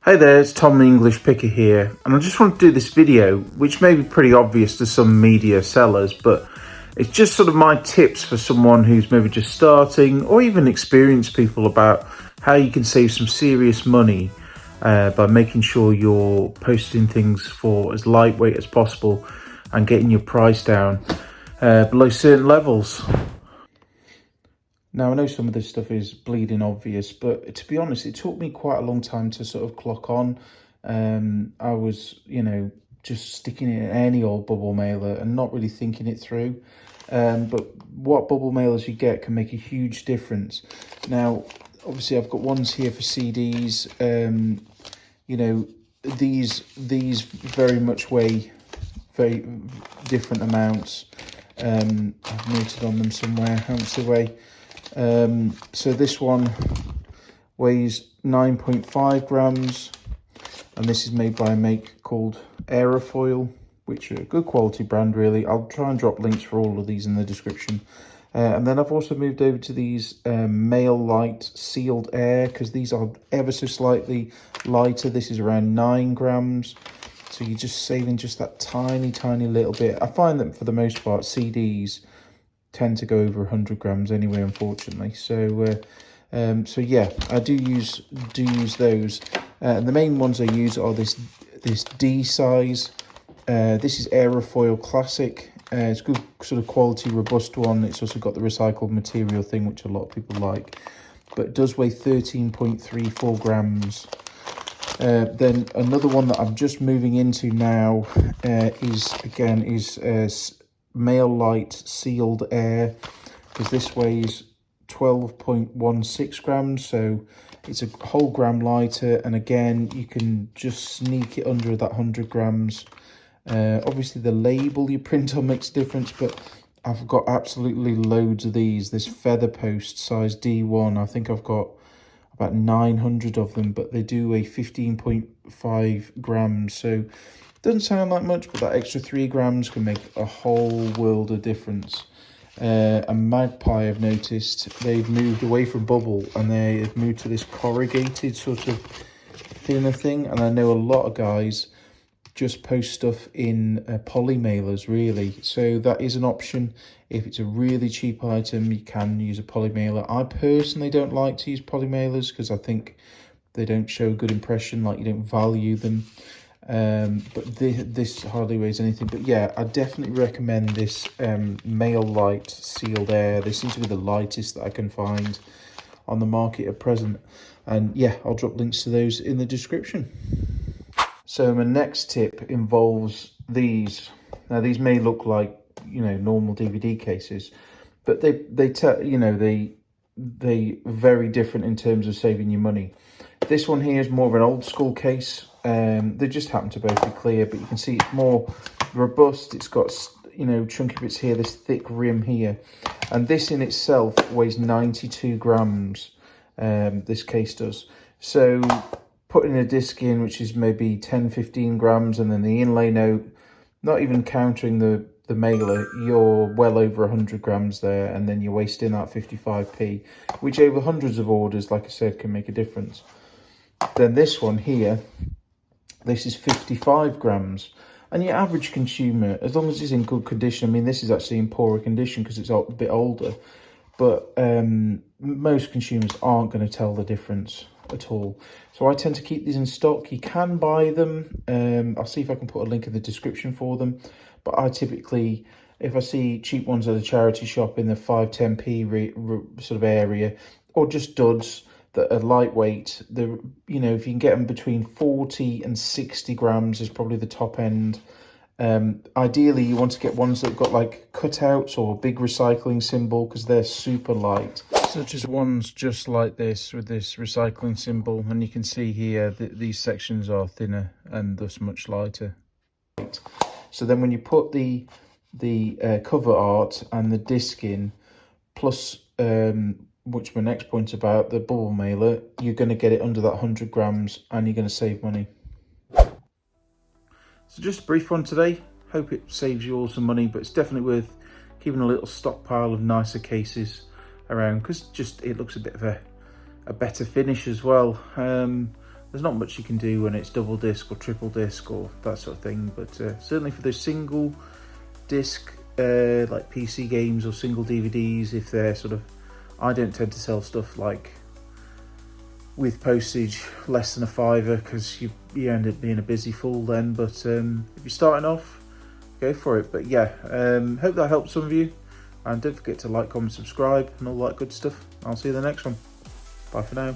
Hey there, it's Tom the English Picker here, and I just want to do this video, which may be pretty obvious to some media sellers, but it's just sort of my tips for someone who's maybe just starting, or even experienced people, about how you can save some serious money by making sure you're posting things for as lightweight as possible and getting your price down below certain levels. Now, I know some of this stuff is bleeding obvious, but to be honest, it took me quite a long time to sort of clock on. I was, just sticking it in any old bubble mailer and not really thinking it through. But what bubble mailers you get can make a huge difference. Now, obviously, I've got ones here for CDs. These very much weigh very different amounts. I've noted on them somewhere how much they weigh. So this one weighs 9.5 grams, and this is made by a make called Aerofoil, which are a good quality brand really. I'll try and drop links for all of these in the description. And then I've also moved over to these Mail Light Sealed Air, because these are ever so slightly lighter. This is around 9 grams. So you're just saving just that tiny little bit. I find that for the most part, CDs tend to go over 100 grams anyway, unfortunately. So yeah, I do use those. And the main ones I use are this D size. This is Aerofoil Classic. It's good, sort of quality, robust one. It's also got the recycled material thing, which a lot of people like. But it does weigh 13.34 grams. Then another one that I'm just moving into now is Mail Light Sealed Air, because this weighs 12.16 grams, so it's a whole gram lighter, and again you can just sneak it under that 100 grams. Obviously the label you print on makes a difference, but I've got absolutely loads of these. This Feather Post size D1, I think I've got about 900 of them, but they do weigh 15.5 grams, so doesn't sound like much, but that extra 3 grams can make a whole world of difference. And Magpie, I've noticed, they've moved away from bubble and they've moved to this corrugated sort of thinner thing. And I know a lot of guys just post stuff in poly mailers, really. So that is an option. If it's a really cheap item, you can use a poly mailer. I personally don't like to use poly mailers because I think they don't show a good impression, like you don't value them. But this hardly weighs anything. But yeah, I definitely recommend this Mail Light Sealed Air. They seem to be the lightest that I can find on the market at present. And yeah, I'll drop links to those in the description. So my next tip involves these. Now these may look like, normal DVD cases, but they very different in terms of saving you money. This one here is more of an old school case. They just happen to both be clear, but you can see it's more robust. It's got, chunky bits here, this thick rim here. And this in itself weighs 92 grams, this case does. So putting a disc in, which is maybe 10-15 grams, and then the inlay note, not even countering the mailer, you're well over 100 grams there, and then you're wasting that 55p, which over hundreds of orders, like I said, can make a difference. Then this one here, this is 55 grams, and your average consumer, as long as it's in good condition, I mean, this is actually in poorer condition because it's a bit older, but most consumers aren't going to tell the difference at all. So I tend to keep these in stock. You can buy them. I'll see if I can put a link in the description for them, but I typically, if I see cheap ones at a charity shop in the 5-10p sort of area, or just duds that are lightweight, if you can get them between 40 and 60 grams is probably the top end. Ideally you want to get ones that have got like cutouts or a big recycling symbol, because they're super light, such as ones just like this with this recycling symbol. And you can see here that these sections are thinner and thus much lighter. So then when you put the cover art and the disc in, plus which my next point's about, the bubble mailer, you're going to get it under that 100 grams and you're going to save money. So just a brief one today. Hope it saves you all some money, but it's definitely worth keeping a little stockpile of nicer cases around, because just it looks a bit of a better finish as well. there's not much you can do when it's double disc or triple disc or that sort of thing, but certainly for those single disc like PC games or single DVDs, if they're sort of, I don't tend to sell stuff like with postage less than £5 because you end up being a busy fool then, but if you're starting off, go for it. But yeah, hope that helps some of you, and don't forget to like, comment, subscribe and all that good stuff. I'll see you in the next one. Bye for now.